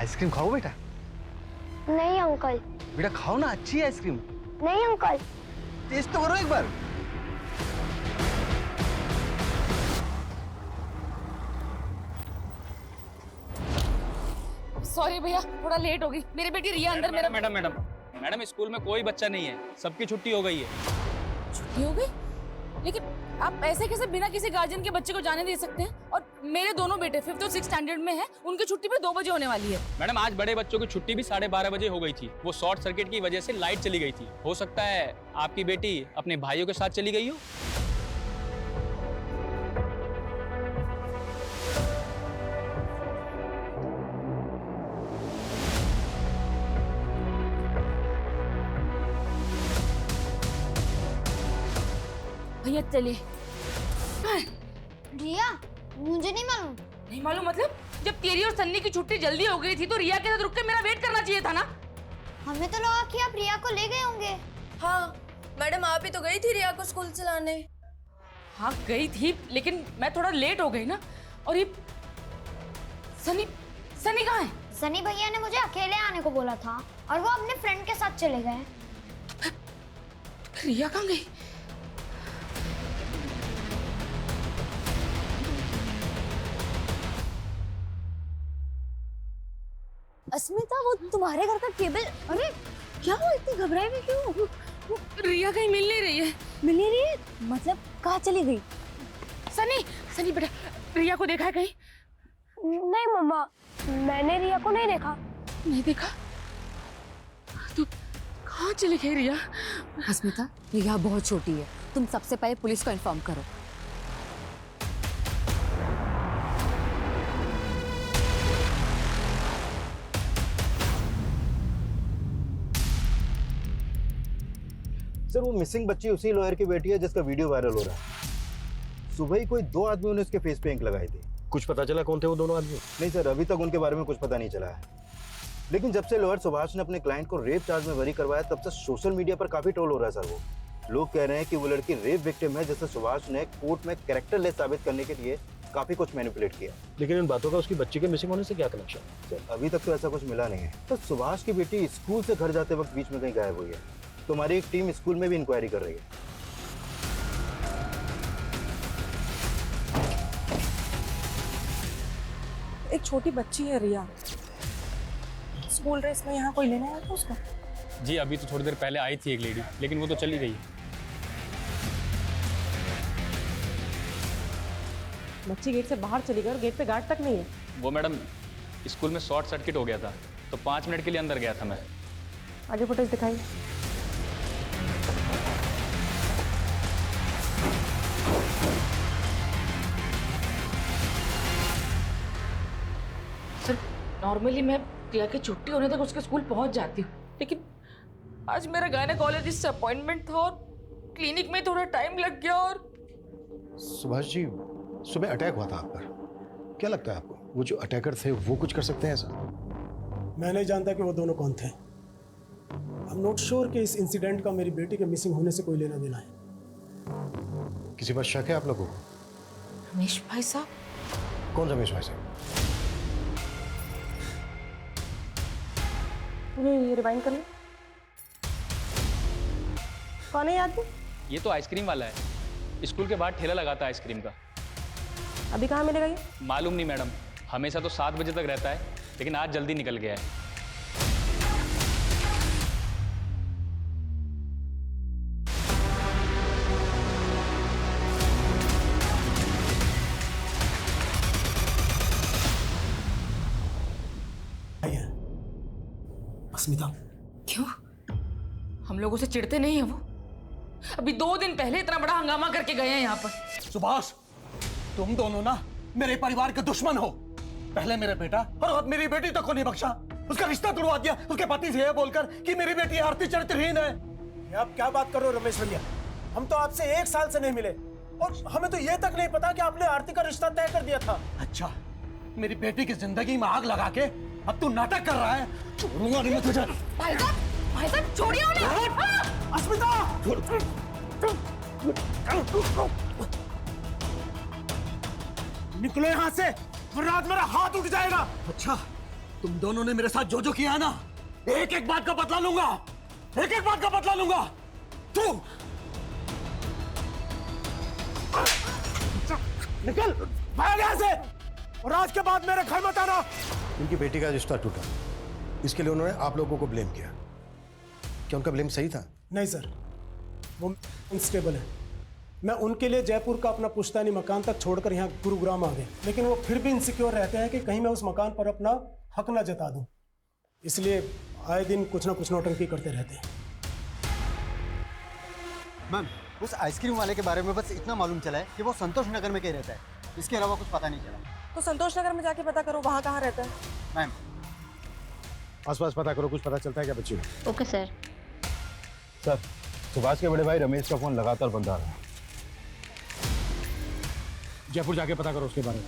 Ice cream खाओ बेटा। नहीं अंकल। बेटा खाओ ना, अच्छी है आइसक्रीम। नहीं अंकल। टेस्ट तो करो एक बार। सॉरी भैया, थोड़ा लेट हो गई। मेरी बेटी रिया अंदर मेरा मैडम स्कूल में कोई बच्चा नहीं है, सबकी छुट्टी हो गई है। छुट्टी हो गई? लेकिन आप ऐसे कैसे बिना किसी गार्जियन के बच्चे को जाने दे सकते हैं? और मेरे दोनों बेटे 5th और 6th स्टैंडर्ड में हैं, उनकी छुट्टी भी 2 बजे होने वाली है। मैडम आज बड़े बच्चों की छुट्टी भी 12:30 बजे हो गई थी। वो शॉर्ट सर्किट की वजह से लाइट चली गई थी। हो सकता है आपकी बेटी अपने भाइयों के साथ चली गई हो। भैया चलिए। रिया, मुझे नहीं मालूम। नहीं मालूम मतलब? जब तेरी और सन्नी की छुट्टी जल्दी हो गई थी तो रिया के साथ रुक के मेरा वेट करना चाहिए था ना। हमें तो लगा कि आप रिया को ले गए होंगे। हाँ मैडम, आप ही तो गई थी रिया को स्कूल चलाने। हाँ गई थी, लेकिन मैं थोड़ा लेट हो गई ना। और ये सनी कहाँ है? सनी भैया ने मुझे अकेले आने को बोला था और वो अपने फ्रेंड के साथ चले गए। रिया कहाँ गई? अस्मिता, वो तुम्हारे घर का केबल। अरे क्या हुआ, इतनी घबराई हुई क्यों? रिया कहीं मिल नहीं रही है। मिल नहीं रही है? मतलब कहाँ चली गई? सनी बेटा, रिया को देखा है कहीं? नहीं मम्मा, मैंने रिया को नहीं देखा। नहीं देखा तो कहाँ चली गई रिया? अस्मिता, रिया बहुत छोटी है, तुम सबसे पहले पुलिस को इन्फॉर्म करो। सर वो मिसिंग बच्ची उसी लॉयर की बेटी है जिसका वीडियो वायरल हो रहा है। सुबह ही कोई 2 आदमियों ने उसके फेस पे इंक लगाई थी। कुछ पता चला कौन थे वो दोनों आदमी? नहीं सर, अभी तक उनके बारे में कुछ पता नहीं चला है। लेकिन जब से लॉयर सुभाष ने अपने क्लाइंट को रेप चार्ज में बरी करवाया तब से सोशल मीडिया पर काफी ट्रोल हो रहा है सर। वो लोग कह रहे हैं कि वो लड़की रेप विक्टिम है, जिससे सुभाष ने कोर्ट में कैरेक्टरलेस साबित करने के लिए काफी कुछ मैनिपुलेट किया। लेकिन इन बातों का उसकी बच्ची के मिसिंग होने से क्या कनेक्शन? सर अभी तक तो ऐसा कुछ मिला नहीं है। तो सुभाष की बेटी स्कूल से घर जाते वक्त बीच में कहीं गायब हुई है। तो हमारी एक टीम स्कूल में भी इंक्वायरी कर रही है। एक छोटी बच्ची है रिया, स्कूल ड्रेस में यहाँ कोई लेने आया था उसको? जी अभी तो थोड़ी देर पहले आई थी एक लेडी, लेकिन वो तो चली गई। बच्ची गेट से बाहर चली गई और गेट पे गार्ड तक नहीं है। वो मैडम स्कूल में शॉर्ट सर्किट हो गया था तो 5 मिनट के लिए अंदर गया था मैं। आगे फुटेज दिखाइए। सर नॉर्मली मैं रिया की छुट्टी होने तक उसके स्कूल पहुंच जाती हूँ, लेकिन आज मेरा गायनेकोलॉजिस्ट से अपॉइंटमेंट था और क्लिनिक में थोड़ा टाइम लग गया। और सुभाष जी, सुबह अटैक हुआ था आप पर, क्या लगता है आपको वो जो अटैकर थे वो कुछ कर सकते हैं ऐसा? मैं नहीं जानता कि वो दोनों कौन थे। आई एम नॉट श्योर कि इस इंसिडेंट का मेरी बेटी के मिसिंग होने से कोई लेना देना है। किसी पर शक है आप लोगों को? रमेश भाई साहब। कौन रमेश भाई साहब? ये रिवाइंड कर लो। कौन है ये आदमी? ये तो आइसक्रीम वाला है, स्कूल के बाहर ठेला लगाता है आइसक्रीम का। अभी कहाँ मिलेगा ये? मालूम नहीं मैडम, हमेशा तो 7 बजे तक रहता है, लेकिन आज जल्दी निकल गया है। अस्मिता, क्यों? हम लोगों से चिढ़ते नहीं है वो? अभी 2 दिन पहले इतना बड़ा हंगामा करके गए हैं यहाँ पर। सुभाष, तुम दोनों ना मेरे परिवार के दुश्मन हो। पहले मेरा बेटा और अब मेरी बेटी तक को नहीं बख्शा। उसका रिश्ता तुड़वा दिया उसके पति से ये बोलकर कि मेरी बेटी आरती चरित्रहीन है। ये आप क्या बात कर रहे हो रमेश भैया? हम तो आपसे 1 साल से नहीं मिले और हमें तो ये तक नहीं पता कि आपने आरती का रिश्ता तय कर दिया था। अच्छा, मेरी बेटी की जिंदगी में आग लगा के अब तू नाटक कर रहा है। छोड़ूंगा नहीं मैं तुझे। भाई साहब छोड़िए उन्हें। अस्मिता, निकलो यहाँ से वरना आज मेरा हाथ उठ जाएगा। अच्छा, तुम दोनों ने मेरे साथ जो जो किया है ना, एक एक बात का बदला लूंगा, एक एक बात का बदला लूंगा। तू निकल, भाग यहाँ से, और आज के बाद मेरे घर मत आना। उनकी बेटी का रिश्ता टूटा, इसके लिए उन्होंने आप लोगों को ब्लेम किया। क्या उनका ब्लेम सही था? नहीं सर, वो अनस्टेबल है। मैं उनके लिए जयपुर का अपना पुश्तैनी मकान तक छोड़कर यहाँ गुरुग्राम आ गया, लेकिन वो फिर भी इनसिक्योर रहते हैं कि कहीं मैं उस मकान पर अपना हक ना जता दूं, इसलिए आए दिन कुछ ना कुछ नौटंकी करते रहते हैं। मैम, उस आइसक्रीम वाले के बारे में बस इतना मालूम चला है कि वो संतोष नगर में कहीं रहता है, इसके अलावा कुछ पता नहीं चला। तो संतोष नगर में जाके पता करो वहाँ कहाँ रहता है। मैम, आसपास पता करो, कुछ पता चलता है क्या बच्ची को? Okay sir. सर, सुभाष के बड़े भाई रमेश का फोन लगातार बंद आ रहा है। जयपुर जाके पता करो उसके बारे में।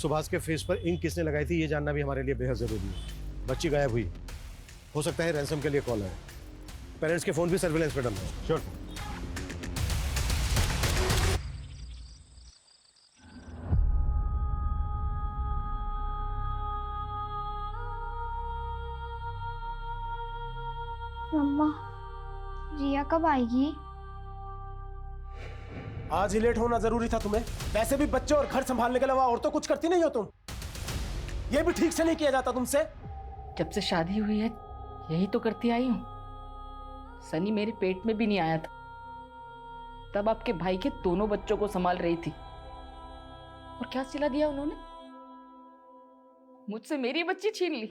सुभाष के फेस पर इंक किसने लगाई थी ये जानना भी हमारे लिए बेहद जरूरी है। बच्ची गायब हुई, हो सकता है रैंसम के लिए कॉल है। पेरेंट्स के फोन भी सर्विलेंस पे डल रहे हैं। श्योर। मम्मा, रिया कब आएगी? आज ही लेट होना जरूरी था तुम्हें? वैसे भी बच्चे और घर संभालने के अलावा और तो कुछ करती नहीं हो तुम। ये भी ठीक से नहीं किया जाता तुमसे। जब से शादी हुई है यही तो करती आई हूँ। सनी मेरे पेट में भी नहीं आया था, तब आपके भाई के दोनों बच्चों को संभाल रही थी। और क्या सिला दिया उन्होंने? मुझसे मेरी बच्ची छीन ली।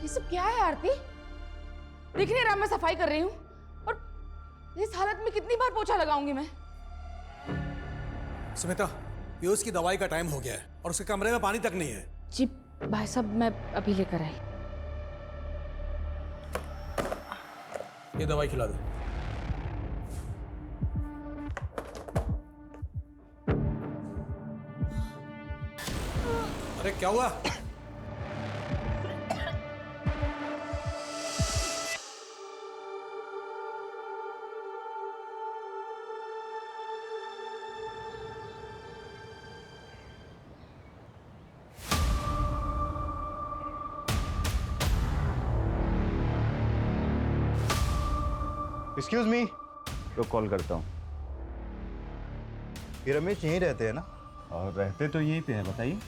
ये सब क्या है आरती? दिख नहीं रहा मैं सफाई कर रही हूँ, और इस हालत में कितनी बार पोछा लगाऊंगी मैं? स्मिता, पीयूष की दवाई का टाइम हो गया है और उसके कमरे में पानी तक नहीं है। जी भाई साहब, मैं अभी लेकर आई। ये दवाई खिला दो। अरे क्या हुआ? एक्सक्यूज मी, तो कॉल करता हूँ। ये रमेश यहीं रहते हैं ना? और रहते तो यहीं पे हैं, बताइए।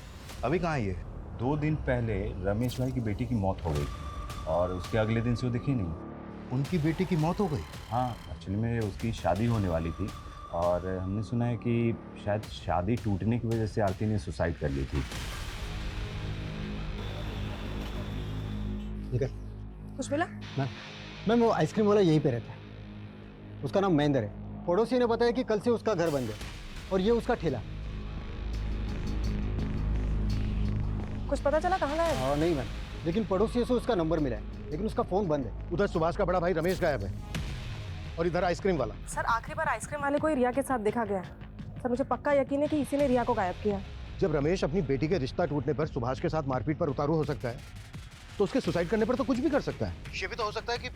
अभी कहाँ है ये? 2 दिन पहले रमेश भाई की बेटी की मौत हो गई और उसके अगले दिन से वो दिखी नहीं। उनकी बेटी की मौत हो गई? हाँ, एक्चुअली में उसकी शादी होने वाली थी और हमने सुना है कि शायद शादी टूटने की वजह से आरती ने सुसाइड कर ली थी। ठीक है। कुछ मिला? मैम, वो आइसक्रीम वाला यहीं पे रहता है, उसका नाम महेंद्र है। पड़ोसी ने बताया कि कल से उसका घर बंद है और ये उसका ठेला। कुछ पता चला कहाँ गया है? हाँ नहीं मैम, लेकिन पड़ोसियों से उसका नंबर मिला है, लेकिन उसका फोन बंद है। उधर सुभाष का बड़ा भाई रमेश गायब है और इधर आइसक्रीम वाला। सर, आखिरी बार आइसक्रीम वाले को ही रिया के साथ देखा गया है। सर, मुझे पक्का यकीन है कि इसी ने रिया को गायब किया। जब रमेश अपनी बेटी के रिश्ता टूटने पर सुभाष के साथ मारपीट पर उतारू हो सकता है, तो उसके सुसाइड करने पर तो कुछ भी कर सकता है। ये भी तो हो सकता है कि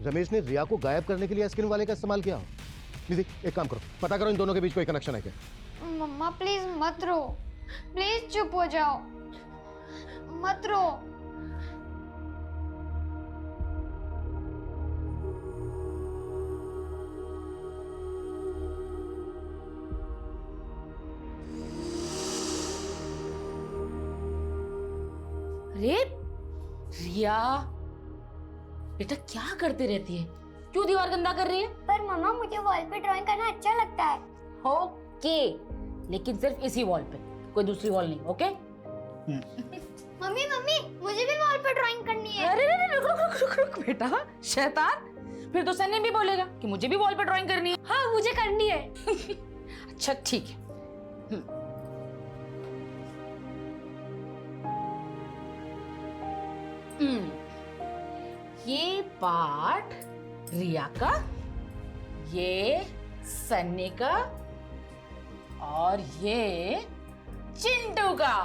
रमेश ने रिया को गायब करने के लिए आइसक्रीम वाले का इस्तेमाल किया हो। निधि, एक काम करो, पता करो इन दोनों के बीच कोई कनेक्शन है क्या। मम्मा प्लीज मत रो, प्लीज चुप हो जाओ, मत रो। अरे रिया बेटा, क्या करते रहती है? क्यों दीवार गंदा कर रही है? पर मम्मा, मुझे वॉल पे ड्राइंग करना अच्छा लगता है। ओके, लेकिन सिर्फ इसी वॉल पे, कोई दूसरी वॉल नहीं। ओके? मम्मी मम्मी, मुझे भी वॉल पे ड्राइंग करनी है। अरे रुक बेटा, शैतान, फिर तो सनी भी बोलेगा कि मुझे भी वॉल पे ड्राइंग करनी है। हाँ, मुझे करनी है। अच्छा ठीक है। ये पार्ट रिया का, ये सन्नी का, और ये चिंटू का।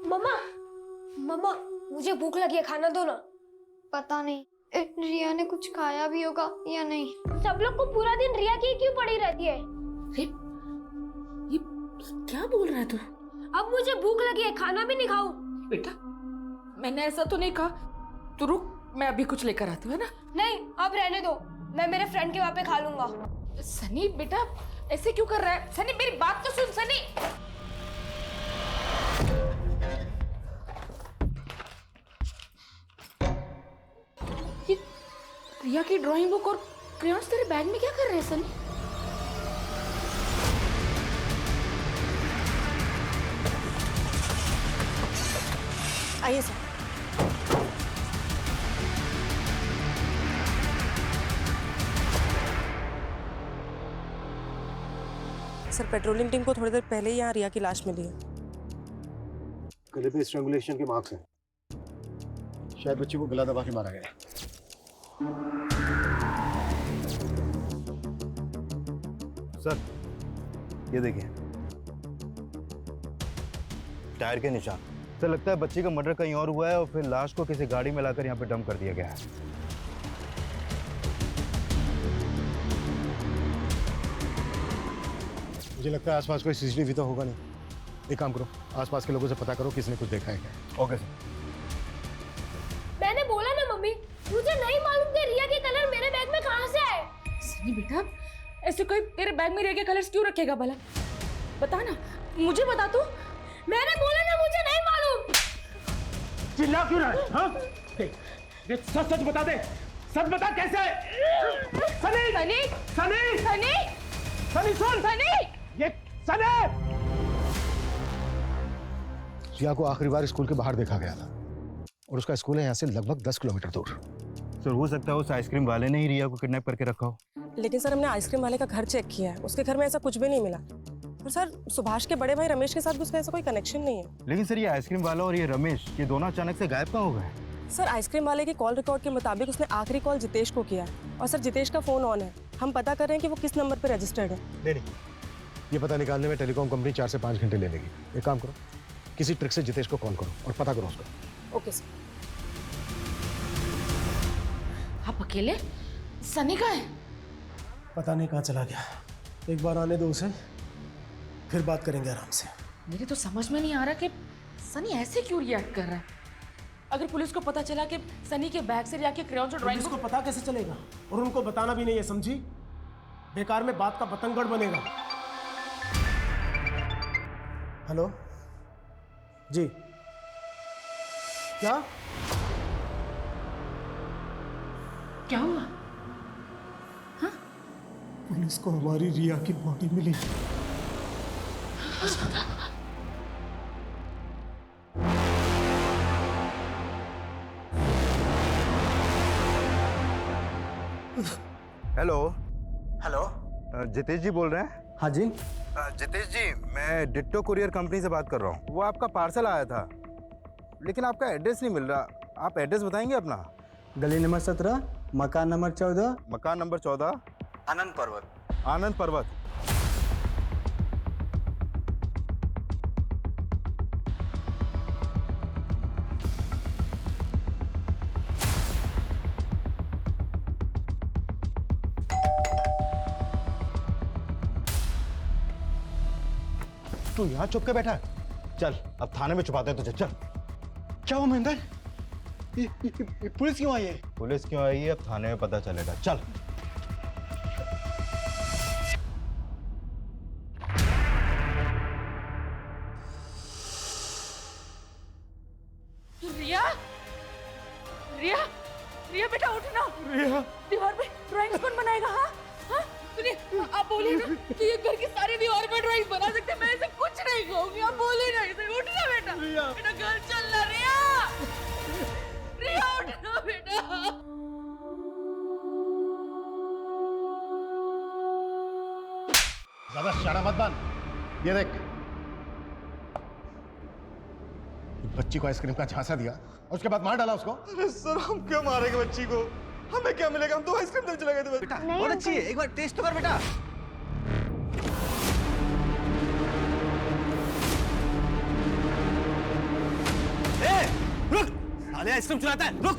मम्मा मम्मा मुझे भूख लगी है, खाना दो ना। पता नहीं रिया ने कुछ खाया भी होगा या नहीं। सब लोग को पूरा दिन रिया की क्यों पड़ी रहती है? ये क्या बोल रहा है तू? अब मुझे भूख लगी है, खाना भी नहीं खाऊं। बेटा मैंने ऐसा तो नहीं कहा। तू रुक, मैं अभी कुछ लेकर आती हूँ, है ना? नहीं अब रहने दो, मैं मेरे फ्रेंड के वहाँ पे खा लूंगा। सनी बेटा ऐसे क्यों कर रहा है? सनी मेरी बात तो सुन सनी। ये रिया की ड्राइंग बुक और क्रेयॉन्स तेरे बैग में क्या कर रहे हैं सनी? आइए सर। सर पेट्रोलिंग टीम को थोड़ी देर पहले ही यहाँ रिया की लाश मिली है। गले पे स्ट्रैंगुलेशन के मार्क्स हैं। शायद बच्ची को गला दबा के मारा गया। सर ये देखिए टायर के निशान। सर लगता है बच्ची का मर्डर कहीं और हुआ है और फिर लाश को किसी गाड़ी में लाकर यहाँ पे डंप कर दिया गया है। मुझे लगता है आसपास कोई सीसीटीवी तो होगा नहीं। एक काम करो, आसपास के लोगों से पता करो किसने कुछ देखा है क्या। Okay sir. मैंने बोला ना मम्मी, मुझे नहीं मालूम कि रिया के कलर मेरे बैग में कहाँ से आए। सनी बेटा ऐसे कोई तेरे बैग में रिया के कलर्स क्यों रखेगा भला? बता ना, मुझे बता तू। मैंने बोला ना मुझे नहीं मालूम। चिल्ला क्यों रहा है? हाँ? सच सच बता दे, सच बता कैसे? सनी सनी सनी सनी सनी सुन, सनी ये सनी। रिया को आखिरी बार स्कूल के बाहर देखा गया था और उसका स्कूल है यहाँ से लगभग 10 किलोमीटर दूर। सर हो सकता है उस आइसक्रीम वाले ने ही रिया को किडनैप करके रखा हो। लेकिन सर हमने आइसक्रीम वाले का घर चेक किया है, उसके घर में ऐसा कुछ भी नहीं मिला। और सर सुभाष के बड़े भाई रमेश के साथ भी उसका ऐसा कोई कनेक्शन नहीं है। लेकिन सर ये आइसक्रीम वाला और ये रमेश, ये दोनों अचानक से गायब कहाँ हो गए? सर आइसक्रीम वाले की कॉल रिकॉर्ड के मुताबिक उसने आखिरी कॉल जितेश को किया है और सर जितेश का फोन ऑन है। हम पता कर रहे हैं कि वो किस नंबर पर रजिस्टर्ड है। नहीं, ये पता निकालने में टेलीकॉम कंपनी 4 से 5 घंटे ले लेगी। एक काम करो, किसी ट्रिक से जितेश को कॉल करो और पता करो उसको। Okay sir. आप अकेले? सनी कहाँ है? पता नहीं कहाँ चला गया। एक बार आने दो उसे, फिर बात करेंगे आराम से। मेरे तो समझ में नहीं आ रहा कि सनी ऐसे क्यों रिएक्ट कर रहा है। अगर पुलिस को पता चला कि सनी के बैग से रिया के क्रेयॉन्स और ड्राइंग पुलिस को पता कैसे चलेगा? और उनको बताना भी नहीं है, समझी? बेकार में बात का बतंगड़ बनेगा। हेलो जी, क्या क्या हुआ? पुलिस को हमारी रिया की बॉडी मिली। हेलो हेलो जितेश जी बोल रहे हैं? हाँ जी। जितेश जी मैं डिट्टो कुरियर कंपनी से बात कर रहा हूँ। वो आपका पार्सल आया था लेकिन आपका एड्रेस नहीं मिल रहा। आप एड्रेस बताएंगे अपना? गली नंबर 17, मकान नंबर 14, मकान नंबर 14, आनंद पर्वत। आनंद पर्वत। तू यहाँ चुप के बैठा है? चल अब थाने में छुपाते हैं तुझे। चल। क्या हुआ महेंद्र? ये पुलिस क्यों आई है? पुलिस क्यों आई है अब थाने में पता चलेगा। चल। रिया रिया रिया बेटा उठना। रिया दीवार पे ड्राइंग कौन बनाएगा? हाँ हाँ सुनिए, आप बोलिए ना कि ये घर की सारी दीवार पे ड्राइंग बना सकते हैं। मैं ऐसे कुछ नहीं कहूंगी, आप बोलिए ना इसे। उठना बेटा, बेटा घर चलना। रिया रिया उठना बेटा। ज्यादा शाना मत बन। ये देख, बच्ची को आइसक्रीम का झांसा दिया और उसके बाद मार डाला उसको। अरे सर हम क्यों मारेंगे बच्ची को? हमें क्या मिलेगा? हम तो आइसक्रीम देने चले गए थे। बेटा बहुत अच्छी है, एक बार टेस्ट तो कर बेटा। रुक, साले आइसक्रीम चुराता है, रुक।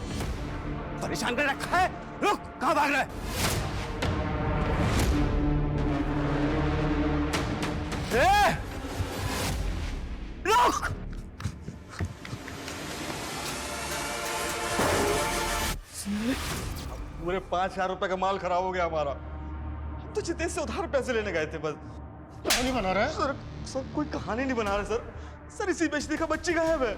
परेशान कर रखा है, रुक। कहाँ भाग रहा है? रुक। पूरे 5,000 रुपए का माल खराब हो गया हमारा। हम तो जितेश से उधार पैसे लेने गए थे बस। कहानी बना रहा है सर कोई कहानी नहीं बना रहे सर इसी बेचने का बच्ची गायब है।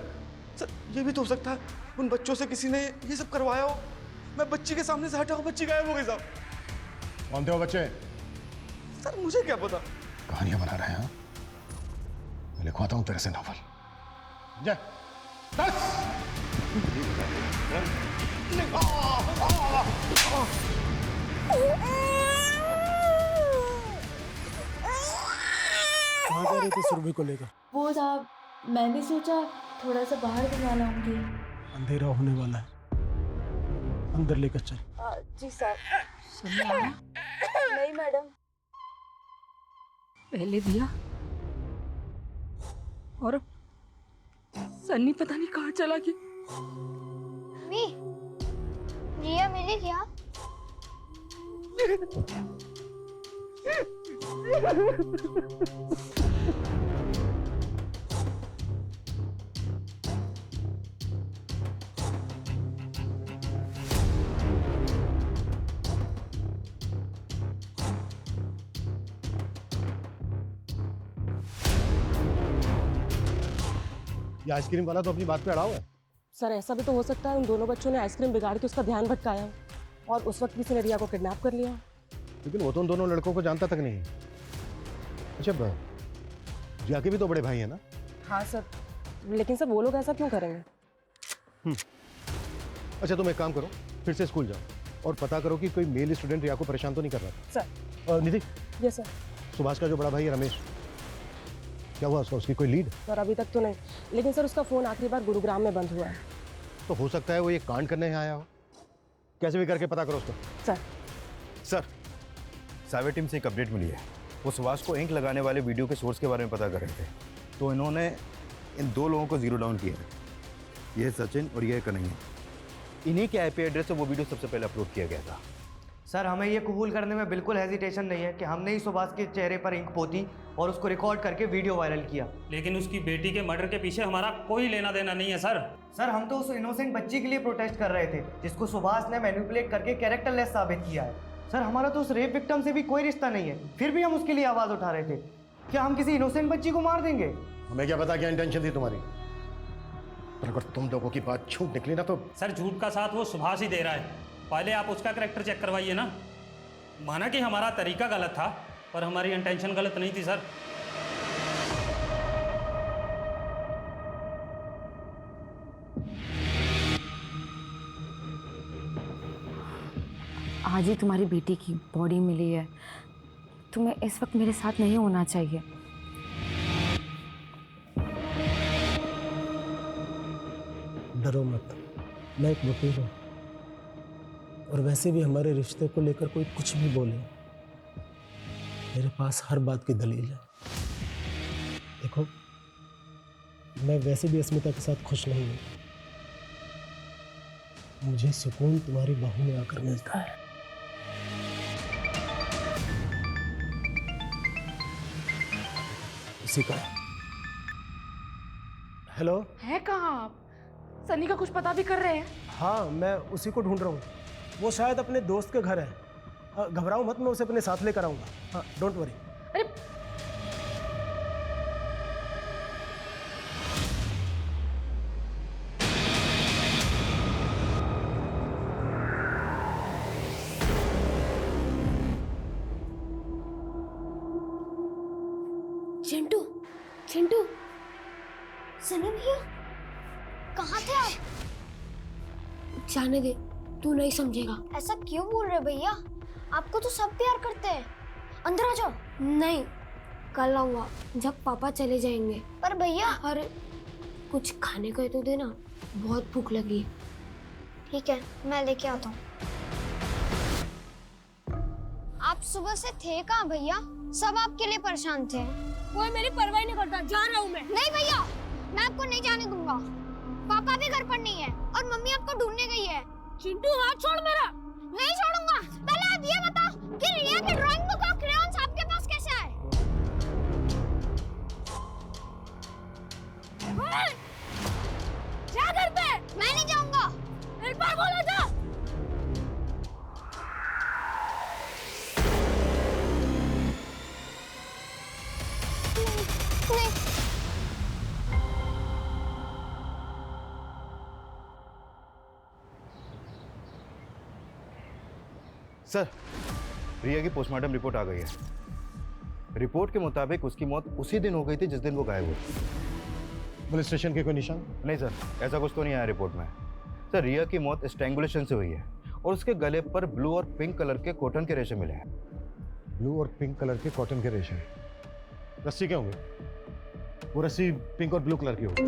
सर ये भी तो हो सकता है उन बच्चों से किसी ने ये सब करवाया हो। मैं बच्ची के सामने से हटा हूँ, बच्ची गायब हो गई साहब। कौन थे वो बच्चे? सर मुझे क्या पता। कहानियां बना रहे हैं। मैं लिखवाता हूं तेरे से नॉवल। जय बस। कहाँ जा रहे थे सुरभि को लेकर? वो साहब मैंने सोचा थोड़ा सा बाहर घुमा लाऊंगी। अंधेरा होने वाला है, अंदर लेकर चल। जी सर। नहीं मैडम। पहले दिया और सन्नी पता नहीं कहाँ चला गया। मी रिया मिली क्या? ये आइसक्रीम वाला तो अपनी बात पे अड़ा हुआ है। सर ऐसा भी तो हो सकता है उन दोनों बच्चों ने आइसक्रीम बिगाड़ के उसका ध्यान भटकाया हो और उस वक्त किसी ने रिया को किडनैप कर लिया। लेकिन वो तो उन दोनों लड़कों को जानता तक नहीं। अच्छा रिया के भी तो बड़े भाई है ना? हाँ सर, लेकिन सर वो लोग ऐसा क्यों करेंगे? अच्छा तुम एक काम करो, फिर से स्कूल जाओ और पता करो कि कोई मेल स्टूडेंट रिया को परेशान तो नहीं कर रहा था। Sir. Nidhi. Yes sir. Subhash का जो बड़ा भाई है रमेश, क्या हुआ उसका? उसकी कोई लीड? सर अभी तक तो नहीं, लेकिन सर उसका फोन आखिरी बार गुरुग्राम में बंद हुआ है। तो हो सकता है वो ये कांड करने आया हो। कैसे भी करके पता करो उसको। सर साइबर टीम से एक अपडेट मिली है। वो सुभाष को इंक लगाने वाले वीडियो के सोर्स के बारे में पता कर रहे थे, तो इन्होंने इन दो लोगों को जीरो डाउन किया है। ये सचिन और ये कन्हैया। इन्हीं के आईपी एड्रेस से वो वीडियो सबसे पहले अपलोड किया गया था। सर हमें ये कबूल करने में बिल्कुल हेजिटेशन नहीं है कि हमने ही सुभाष के चेहरे पर इंक पोती और उसको रिकॉर्ड करके वीडियो वायरल किया। लेकिन उसकी बेटी के मर्डर के पीछे हमारा कोई लेना देना नहीं है सर। सर हम तो उस इनोसेंट बच्ची के लिए प्रोटेस्ट कर रहे थे जिसको सुभाष ने मैनिपुलेट करके कैरेक्टरलेस साबित किया है। सर हमारा तो उस रेप विक्टिम से भी कोई रिश्ता नहीं है, फिर भी हम उसके लिए आवाज़ उठा रहे थे। क्या हम किसी इनोसेंट बच्ची को मार देंगे? हमें क्या पता क्या इंटेंशन थी तुम्हारी, पर अगर तुम लोगों की बात झूठ निकली ना तो। सर झूठ का साथ वो सुभाष ही दे रहा है। पहले आप उसका कैरेक्टर चेक करवाइए ना। माना कि हमारा तरीका गलत था, पर हमारी इंटेंशन गलत नहीं थी सर। आज ही तुम्हारी बेटी की बॉडी मिली है, तुम्हें इस वक्त मेरे साथ नहीं होना चाहिए। डरो मत, मैं एक वकील हूँ और वैसे भी हमारे रिश्ते को लेकर कोई कुछ भी बोले मेरे पास हर बात की दलील है। देखो मैं वैसे भी अस्मिता के साथ खुश नहीं हूँ, मुझे सुकून तुम्हारी बाहों में आकर मिलता है। उसी का। हेलो। है कहाँ आप? सनी का कुछ पता भी कर रहे हैं? हाँ मैं उसी को ढूंढ रहा हूँ, वो शायद अपने दोस्त के घर है। घबराओ मत, मैं उसे अपने साथ लेकर आऊँगा। हाँ डोंट वरी। अरे चिंटू, चिंटू, सनी भैया कहाँ थे आप? जाने दे, तू नहीं समझेगा। ऐसा क्यों बोल रहे भैया? आपको तो सब प्यार करते हैं। अंदर आ जाओ। नहीं, कल आऊंगा जब पापा चले जाएंगे। पर भैया। अरे कुछ खाने को तो देना, बहुत भूख लगी है। ठीक है, मैं लेके आता हूँ। आप सुबह से थे कहाँ भैया? सब आपके लिए परेशान थे। कोई मेरी परवाह नहीं करता, जा रहा हूँ मैं। नहीं भैया, मैं आपको नहीं जाने दूंगा। पापा भी घर पर नहीं है और मम्मी आपको ढूंढने गई है। चिंटू हाथ छोड़ मेरा। नहीं छोड़ूंगा। पहले आप ये बताओ कि रिया की ड्राइंग बुक और क्रेयॉन्स आपके पास कैसे आए? जा घर पे। मैं नहीं जाऊंगा। एक बार बोला जा। नहीं। सर, रिया की पोस्टमार्टम रिपोर्ट आ गई है। रिपोर्ट के मुताबिक उसकी मौत उसी दिन हो गई थी जिस दिन वो गायब हुई। पुलिस स्टेशन के कोई निशान? नहीं सर, ऐसा कुछ तो नहीं आया रिपोर्ट में। सर, रिया की मौत स्ट्रैंगुलेशन से हुई है और उसके गले पर ब्लू और पिंक कलर के कॉटन के रेशे मिले हैं। ब्लू और पिंक कलर के कॉटन के रेशे? रस्सी क्या होंगे? वो रस्सी पिंक और ब्लू कलर की होगी।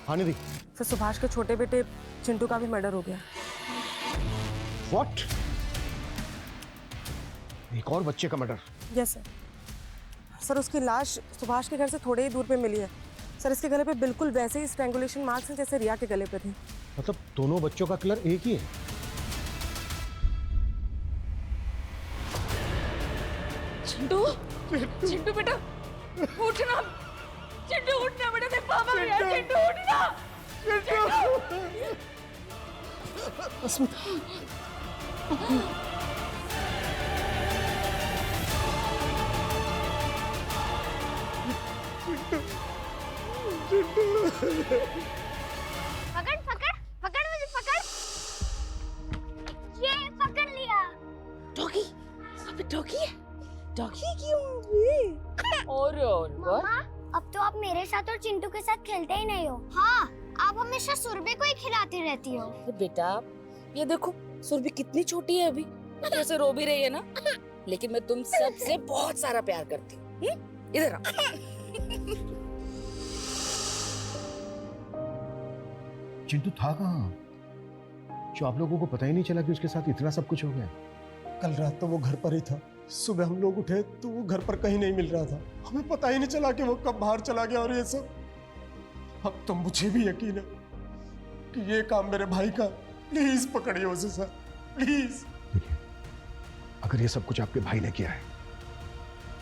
हाँ निधि। फिर सुभाष के छोटे बेटे चिंटू का भी मर्डर हो गया। What? एक और बच्चे का मर्डर? Yes sir. सर, उसकी लाश सुभाष के घर से थोड़े ही दूर पे मिली है। सर, इसके गले पे बिल्कुल वैसे ही स्ट्रैंगुलेशन मार्क्स हैं जैसे रिया के गले पे थे। मतलब दोनों बच्चों का कलर एक ही है? चिंटू, चिंटू बेटा उठना। चिंटू उठना बेटा, तेरे पापा भी आए। चिंटू उठना। अस्मिता, पकड़ पकड़ पकड़ मुझे पकड़। ये पकड़ लिया। डॉगी, अबे डॉगी है। डॉगी क्यों? और मम्मा, अब तो आप मेरे साथ और चिंटू के साथ खेलते ही नहीं हो। हाँ, आप हमेशा सुरभि को ही खिलाती रहती हो। बेटा ये देखो, सुरभि कितनी छोटी है अभी, जैसे रो भी रही है ना, लेकिन मैं तुम सबसे बहुत सारा प्यार करती हूँ। इधर आ। चिंटू था कहाँ जो आप लोगों को पता ही नहीं चला कि उसके साथ इतना सब कुछ हो गया? कल रात तो वो घर पर ही था। सुबह हम लोग उठे तो वो घर पर कहीं नहीं मिल रहा था। हमें पता ही नहीं चला कि वो कब बाहर चला गया। और ये सब अब तो मुझे भी यकीन है कि ये काम मेरे भाई का। प्लीज पकड़िए उसे सर, प्लीज। देखिए, अगर ये सब कुछ आपके भाई ने किया है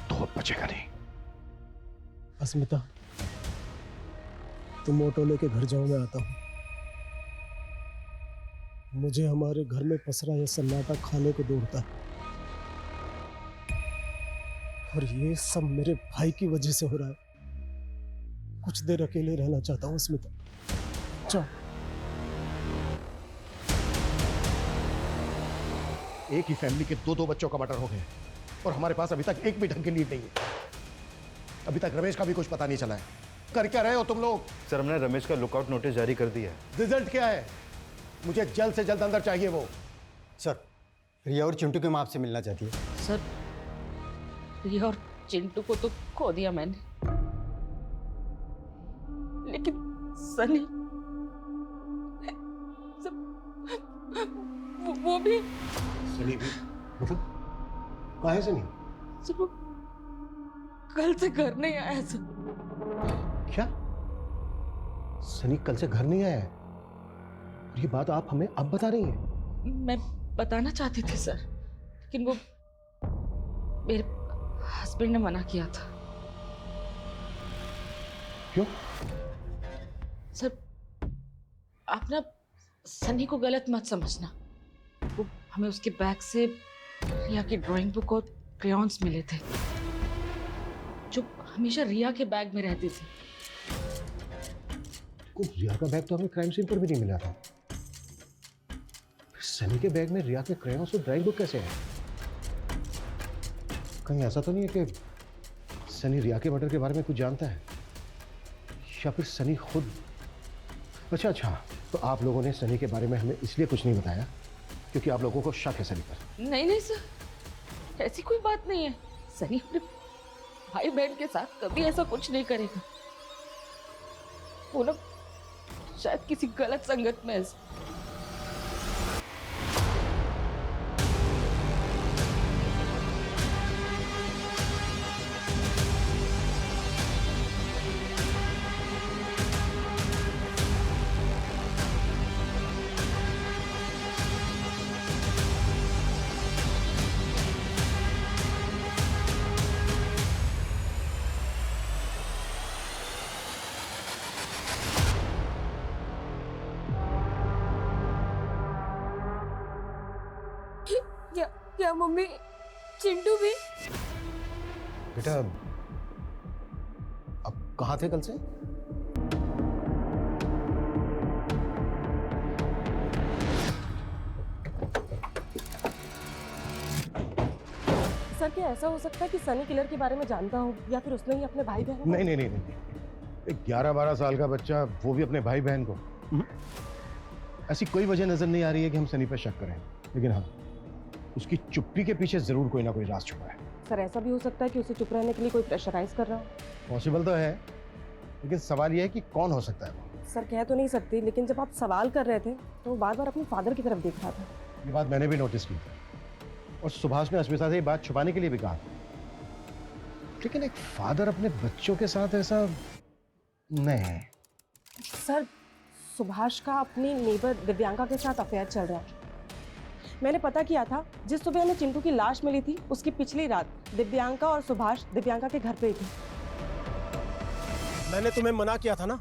तो अब बचेगा नहीं। अस्मिता, तुम ऑटो लेके घर जाओ, मैं आता हूँ। मुझे हमारे घर में पसरा यह सन्नाटा खाने को दौड़ता है और ये सब मेरे भाई की वजह से हो रहा है। कुछ देर अकेले रहना चाहता हूँ अस्मिता। चल। एक ही फैमिली के दो बच्चों का मर्डर हो गया और हमारे पास अभी तक एक भी ढंग की लीड नहीं है। अभी तक रमेश का भी कुछ पता नहीं चला है। कर क्या रहे हो तुम लोग? सर, हमने रमेश का लुकआउट नोटिस जारी कर दिया है। रिजल्ट क्या है? मुझे जल्द से जल्द अंदर चाहिए वो। सर, रिया और चिंटू की माँ आपसे मिलना चाहती है। सर, रिया और चिंटू को तो खो दिया मैंने, लेकिन सनी वो भी। सनी भी? मतलब कहाँ है सनी? सर, वो कल से घर नहीं आया सर। क्या? सनी कल से घर नहीं आया है? और ये बात आप हमें अब बता रही हैं? मैं बताना चाहती थी सर, लेकिन वो मेरे हस्बैंड ने मना किया था। क्यों? सर, आप ना सनी को गलत मत समझना। वो हमें उसके बैग से रिया की ड्राइंग बुक और क्रेयॉन्स मिले थे, जो हमेशा रिया के बैग में रहती थी। रिया का बैग तो हमें क्राइम सीन पर भी नहीं मिला था। सनी के बैग में रिया के क्रेयॉन्स और ड्राइंग बुक कैसे है? कहीं ऐसा तो नहीं है कि सनी रिया के मर्डर के बारे में कुछ जानता है, या फिर सनी खुद? अच्छा, तो आप लोगों ने सनी के बारे में हमें इसलिए कुछ नहीं बताया क्योंकि आप लोगों को शक है सनी पर? नहीं सर, ऐसी कोई बात नहीं है। सनी भाई बहन के साथ कभी ऐसा कुछ नहीं करेगा। वो ना शायद किसी गलत संगत में है। क्या मम्मी चिंटू भी? बेटा अब कहाँ थे कल से? सर क्या ऐसा हो सकता है कि सनी किलर के बारे में जानता हो या फिर उसने ही अपने भाई बहन को? नहीं, 11-12 साल का बच्चा, वो भी अपने भाई बहन को। ऐसी कोई वजह नजर नहीं आ रही है कि हम सनी पर शक करें, लेकिन हाँ उसकी चुप्पी के पीछे जरूर कोई ना कोई राज छुपा है। सर ऐसा भी हो सकता है कि उसे चुप रहने के लिए कोई प्रेशराइज कर रहा हो। पॉसिबल तो है, लेकिन सवाल यह है कि कौन हो सकता है वो। सर कह तो नहीं सकती, लेकिन जब आप सवाल कर रहे थे तो वो बार बार अपने फादर की तरफ देख रहा था। ये बात मैंने भी नोटिस की थी और सुभाष ने अस्मिता से ये बात छुपाने के लिए भी कहा था, लेकिन एक फादर अपने बच्चों के साथ ऐसा नहीं। सर सुभाष का अपनी नेबर दिव्यांका के साथ अफेयर चल रहा है। मैंने पता किया था, जिस सुबह हमें चिंटू की लाश मिली थी उसकी पिछली रात दिव्यांका और सुभाष दिव्यांका के घर पे ही थे। मैंने तुम्हें मना किया था ना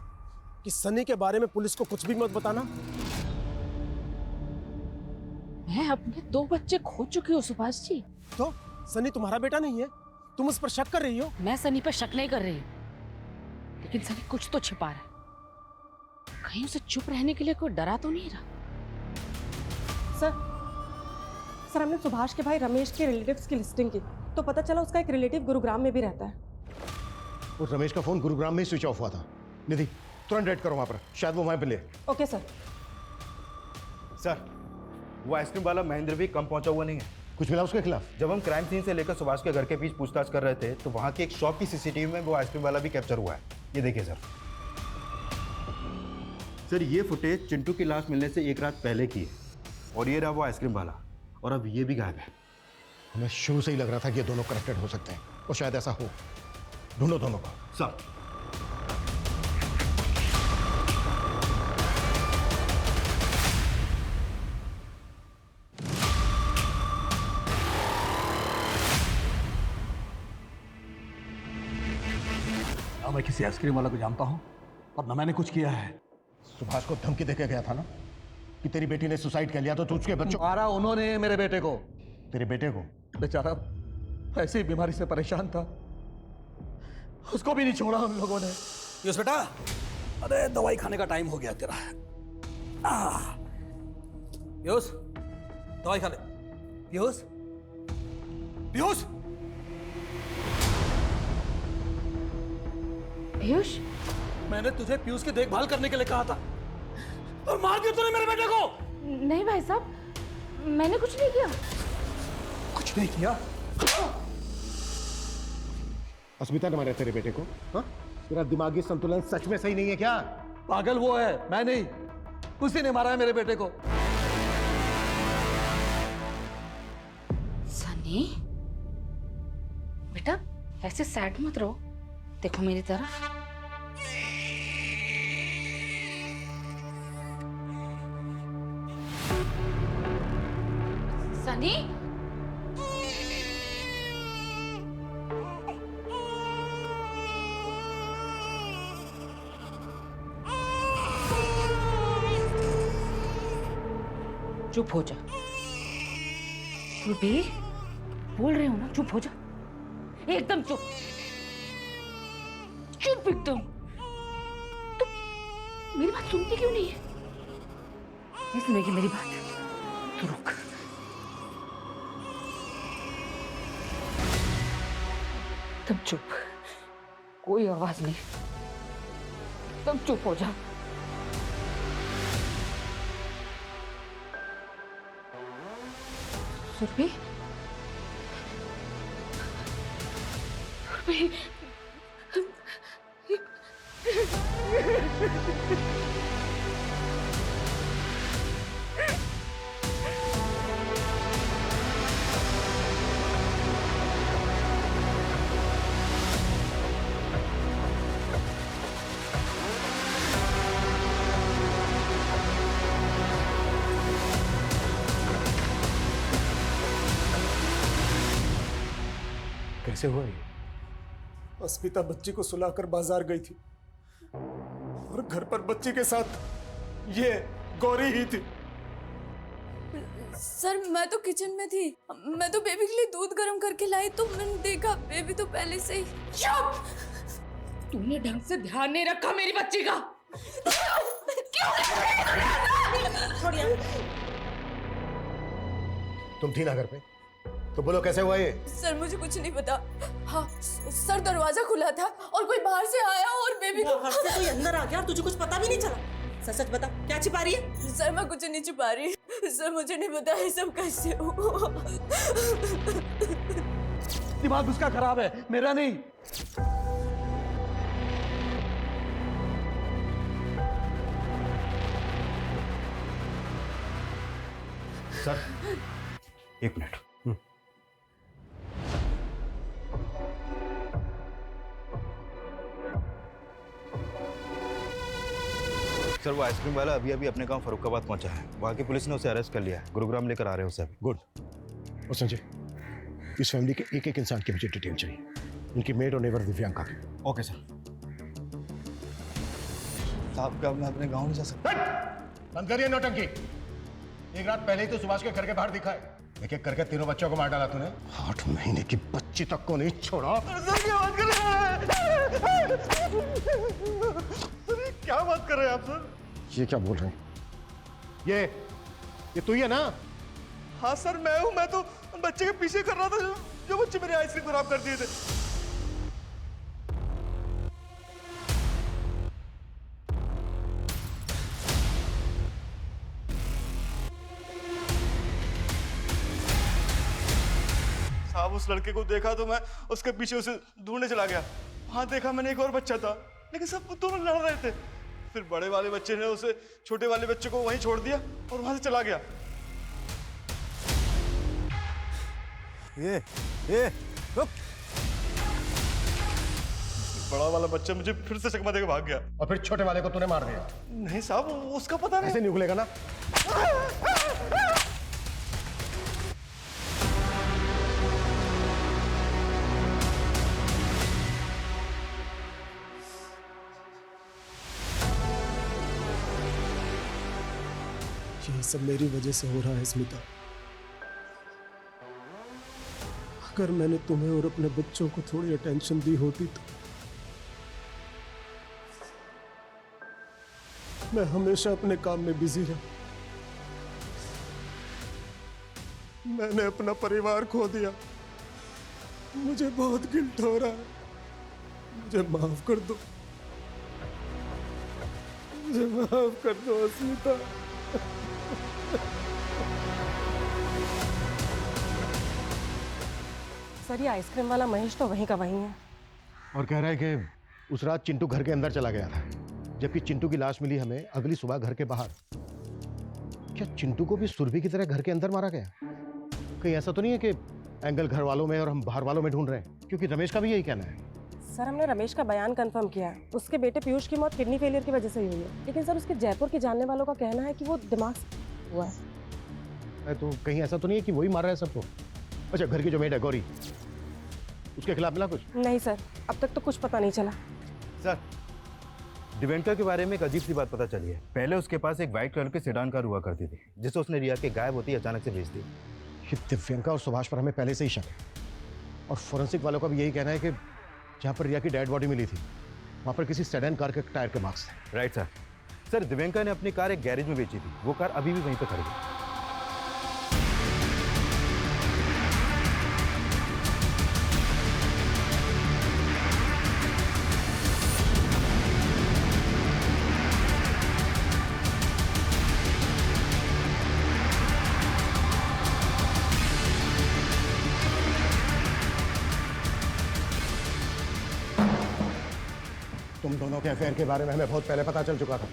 कि सनी के बारे में पुलिस को कुछ भी मत बताना। मैं अपने 2 बच्चे खो चुकी हूँ सुभाष जी। तो सनी तुम्हारा बेटा नहीं है? तुम उस पर शक कर रही हो? मैं सनी पर शक नहीं कर रही, लेकिन सनी कुछ तो छिपा रहा है। कहीं उसे चुप रहने के लिए कोई डरा तो नहीं रहा? सर हमने सुभाष के भाई रमेश के रिलेटिव्स की लिस्टिंग की तो पता चला उसका एक रिलेटिव गुरुग्राम में भी रहता है। उस रमेश का फोन गुरुग्राम में ही स्विच ऑफ हुआ था। निधि तुरंत रेड करो वहां पर, शायद वो वहां पे ले। Okay sir. सर वो आइसक्रीम वाला महेंद्र भी कम पहुंचा हुआ नहीं है। कुछ मिला उसके खिलाफ? जब हम क्राइम सीन से लेकर सुभाष के घर के बीच पूछताछ कर रहे थे तो वहां की एक शॉप की सीसीटीवी में वो आइसक्रीम वाला भी कैप्चर हुआ है। ये देखिए सर ये फुटेज चिंटू की लाश मिलने से 1 रात पहले की है और ये रहा वो आइसक्रीम वाला, और अब ये भी गायब है। हमें शुरू से ही लग रहा था कि ये दोनों कनेक्टेड हो सकते हैं और शायद ऐसा हो। ढूंढो दोनों को। सर ना मैं किसी आइसक्रीम वाला को जानता हूं और ना मैंने कुछ किया है। सुभाष को धमकी देके गया था ना कि तेरी बेटी ने सुसाइड कर लिया तो तू उसके बच्चों। मारा उन्होंने मेरे बेटे को। तेरे बेटे को? बेचारा ऐसी बीमारी से परेशान था, उसको भी नहीं छोड़ा हम लोगों ने। पीयूष बेटा, अरे दवाई खाने का टाइम हो गया तेरा। पीयूष दवाई खा ले। पीयूष पीयूष पीयूष, मैंने तुझे पीयूष की देखभाल करने के लिए कहा था और मार दिया तूने मेरे बेटे को। नहीं भाई साहब, मैंने कुछ नहीं किया। कुछ नहीं किया? अस्मिता ने मारा तेरे बेटे को? हाँ? तेरा दिमागी संतुलन सच में सही नहीं है क्या? पागल वो है, मैं नहीं। उसी ने मारा है मेरे बेटे को। सनी बेटा ऐसे सैड मत रहो, देखो मेरी तरफ। सनी चुप हो जा। रुबी बोल रही हूं ना, चुप हो जा, एकदम चुप, चुप एकदम। तो मेरी बात सुनती क्यों नहीं है? नहीं सुनेगी मेरी बात तो रुक। तब चुप, कोई आवाज नहीं, तब चुप हो जा। सुरभि कैसे हुआ ये? अस्मिता बच्ची को सुलाकर बाजार गई थी और घर पर बच्ची के साथ ये गौरी ही थी। सर मैं तो किचन में थी, मैं तो बेबी के लिए दूध गर्म करके लाई तो मैंने देखा बेबी तो पहले से ही। चुप! तूने ढंग से ध्यान नहीं रखा मेरी बच्ची का। छोड़िए। तुम थी ना घर पे, तो बोलो कैसे हुआ ये? सर मुझे कुछ नहीं पता। हाँ सर दरवाजा खुला था और कोई बाहर से आया और बेबी को बाहर से कोई अंदर आ गया और तुझे कुछ पता भी नहीं चला। सच सच बता, क्या छिपा रही है? सर मैं कुछ नहीं छिपा रही। सर मुझे नहीं पता ये सब कैसे हुआ। दिमाग उसका खराब है, मेरा नहीं। सर एक मिनट। सर वो आइसक्रीम वाला अभी अभी अपने गांव फरुखाबाद पहुंचा है। वहां की पुलिस ने उसे अरेस्ट कर लिया है। गुरुग्राम लेकर आ रहे हैं उसे अभी। गुड। और संजय, इस फैमिली के एक एक इंसान की मुझे डिटेल चाहिए, उनकी मेड और नेबर दिव्यांका की। Okay sir. साहब क्या मैं अपने गांव नहीं जा सकता? बंद करिए नौटंकी। एक रात पहले ही तो सुभाष के घर के बाहर दिखा है। एक एक करके तीनों बच्चों को मार डाला तूने। 8 महीने की बच्ची तक को नहीं छोड़ा। क्या बात कर रहे हैं आप सर? ये क्या बोल रहे हैं? ये तू ही है ना? हाँ सर मैं हूँ। मैं तो बच्चे के पीछे कर रहा था जो बच्चे मेरे आइसक्रीम खराब कर दिए थे। साहब उस लड़के को देखा तो मैं उसके पीछे उसे ढूंढने चला गया। वहां देखा मैंने एक और बच्चा था, लेकिन सब दोनों लड़ रहे थे। फिर बड़े वाले बच्चे ने उसे छोटे वाले बच्चे को वहीं छोड़ दिया और वहां से चला गया। ये रुक। बड़ा वाला बच्चा मुझे फिर से चकमा देकर भाग गया। और फिर छोटे वाले को तूने मार दिया? नहीं साहब उसका पता नहीं। ऐसे नहीं उगलेगा ना। ये सब मेरी वजह से हो रहा है स्मिता। अगर मैंने तुम्हें और अपने बच्चों को थोड़ी अटेंशन दी होती तो मैं हमेशा अपने काम में बिजी रहा। मैंने अपना परिवार खो दिया। मुझे बहुत गिल्ट हो रहा है। मुझे माफ कर दो। मुझे माफ कर दो अस्मिता। सर ये आइसक्रीम वाला महेश तो वहीं का वहीं है। और कह रहा है कि उस रात चिंटू घर के अंदर चला गया था, जबकि चिंटू की लाश मिली हमें अगली सुबह घर के बाहर। क्या चिंटू को भी सुरभि की तरह घर के अंदर मारा गया? कहीं ऐसा तो नहीं है कि एंगल घर वालों में और हम बाहर वालों में ढूंढ रहे हैं? क्योंकि रमेश का भी यही कहना है। सर हमने रमेश का बयान कंफर्म किया है। उसके बेटे पीयूष की मौत किडनी फेलियर की वजह से ही हुई है, लेकिन सर उसके जयपुर के जानने वालों का कहना है कि वो दिमाग से हुआ है। तो कहीं ऐसा तो नहीं है कि वही मार रहा है सबको? अच्छा, घर की जो मेड है गौरी, उसके खिलाफ मिला कुछ? नहीं सर, अब तक तो कुछ पता नहीं चला। सर दिव्यांका के बारे में एक अजीब सी बात पता चली है। पहले उसके पास एक व्हाइट कलर की सेडान कार हुआ करती थी, जिसे उसने रिया के गायब होती अचानक से बेच दी। ये दिव्यांका और सुभाष पर हमें पहले से ही शक है, और फोरेंसिक वालों का भी यही कहना है कि जहाँ पर रिया की डेड बॉडी मिली थी वहाँ पर किसी सेडान कार के टायर के मार्क्स थे। Right sir. सर दिव्यांका ने अपनी कार एक गैरेज में बेची थी। वो कार अभी भी वहीं पर खड़ी है। तुम दोनों के अफेयर के बारे में हमें बहुत पहले पता चल चुका था।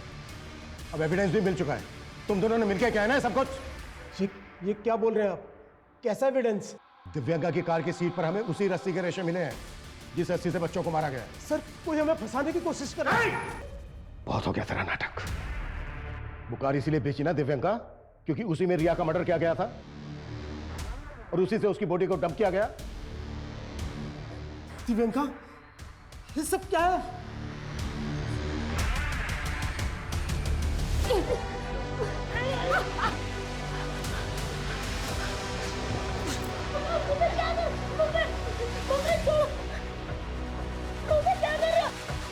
अब एविडेंस भी मिल चुका है। तुम दोनों ने मिलकर कहना है सब कुछ। ये क्या बोल रहे हैं आप? कैसा एविडेंस? दिव्यांगा की कार की सीट पर हमें उसी रस्सी के रेशे मिले हैं जिस रस्सी से बच्चों को मारा गया है। सर, कोई हमें फंसाने की कोशिश कर रहा है। बहुत हो गया तेरा नाटक। वो कार इसीलिए बेची ना दिव्यांगा, क्योंकि उसी में रिया का मर्डर किया गया था और उसी से उसकी बॉडी को डंप किया गया। दिव्यांका, ये सब क्या है?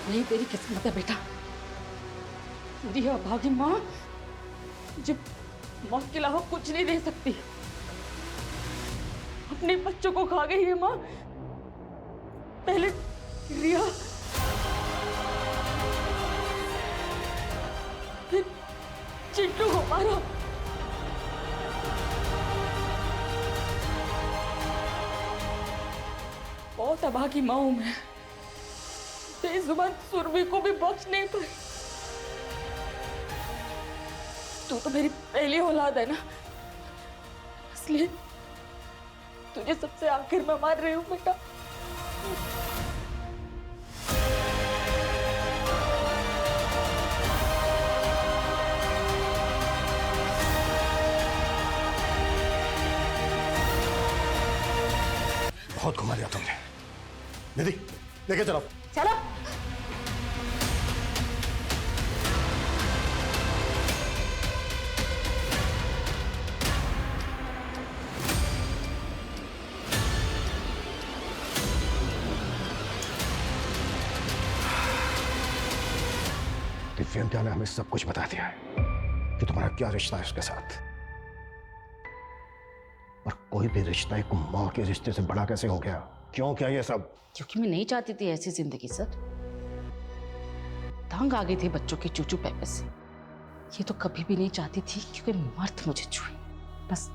यही तेरी किस्मत है बेटा। तेरी अभागी माँ जो मौत के अलावा कुछ नहीं दे सकती, अपने बच्चों को खा गई है माँ। पहले रिया, फिर चिंटू को मारा। बहुत अभागी माँ हूं मैं। बेजुबान सुरभि को भी बख्श नहीं पाई। तू तो मेरी पहली औलाद है ना, इसलिए तुझे सबसे आखिर में मार रही हूँ बेटा। बहुत घुमा लिया तुमने। निधि, लेके चलो। चलो। दिव्यांका ने हमें सब कुछ बता दिया है कि तुम्हारा क्या रिश्ता है उसके साथ। पर कोई भी रिश्ता एक मां के रिश्ते से बड़ा कैसे हो गया? क्यों क्या ये सब? क्योंकि मैं नहीं चाहती थी ऐसी जिंदगी सर। तंग आ गई थी बच्चों की चूचू पैपे से। ये तो कभी भी नहीं चाहती थी क्योंकि मर्द मुझे छुए। बस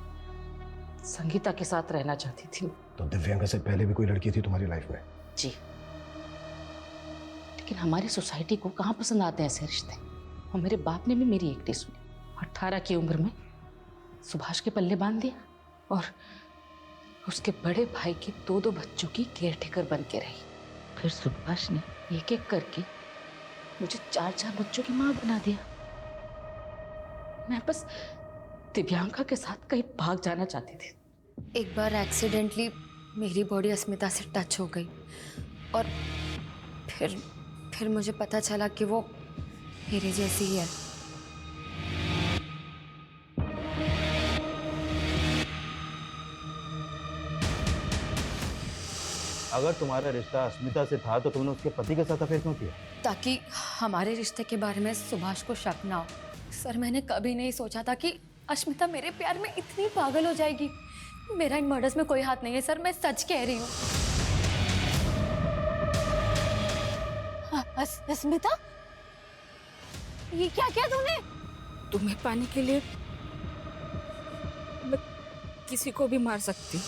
संगीता के साथ रहना चाहती थी। तो दिव्यांका से पहले भी कोई लड़की थी तुम्हारी लाइफ में? जी, लेकिन हमारी सोसाइटी को कहाँ पसंद आते हैं ऐसे रिश्ते। और मेरे बाप ने भी मेरी एक नहीं सुनी। 18 की उम्र में सुभाष के पल्ले बांध दिया और उसके बड़े भाई के 2-2 बच्चों की केयरटेकर बन के रही। फिर सुभाष ने एक एक करके मुझे 4-4 बच्चों की माँ बना दिया। मैं बस दिव्यांका के साथ कहीं भाग जाना चाहती थी। एक बार एक्सीडेंटली मेरी बॉडी अस्मिता से टच हो गई और फिर मुझे पता चला कि वो मेरे जैसी ही है। अगर तुम्हारा रिश्ता अस्मिता से था तो तुमने उसके पति के साथ अफेयर क्यों किया? ताकि हमारे रिश्ते के बारे में सुभाष को शक ना हो। सर, मैंने कभी नहीं सोचा था कि अस्मिता मेरे प्यार में इतनी पागल हो जाएगी। मेरा इन मर्डर्स में कोई हाथ नहीं है सर, मैं सच कह रही हूँ। अस्मिता, ये क्या किया तूने? तुम्हें पाने के लिए मैं किसी को भी मार सकती।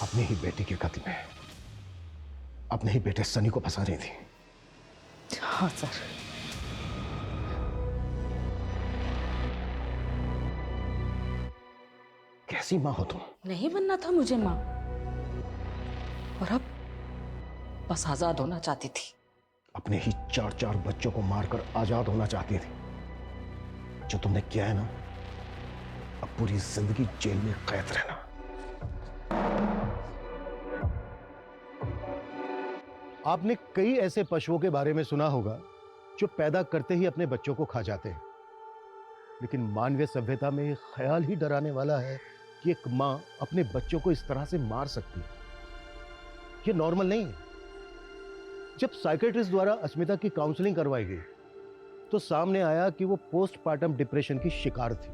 अपनी ही बेटी के कत्ल में अपने ही बेटे सनी को फंसा रही थी। हाँ सर। कैसी माँ हो तुम? नहीं बनना था मुझे माँ, और अब बस आजाद होना चाहती थी। अपने ही 4-4 बच्चों को मारकर आजाद होना चाहती थी। जो तुमने किया है ना, अब पूरी जिंदगी जेल में कैद रहना। आपने कई ऐसे पशुओं के बारे में सुना होगा जो पैदा करते ही अपने बच्चों को खा जाते हैं, लेकिन मानवीय सभ्यता में यह ख्याल ही डराने वाला है कि एक मां अपने बच्चों को इस तरह से मार सकती है। यह नॉर्मल नहीं है। जब साइकेट्रिस्ट द्वारा अस्मिता की काउंसलिंग करवाई गई तो सामने आया कि वो पोस्टमार्टम डिप्रेशन की शिकार थी।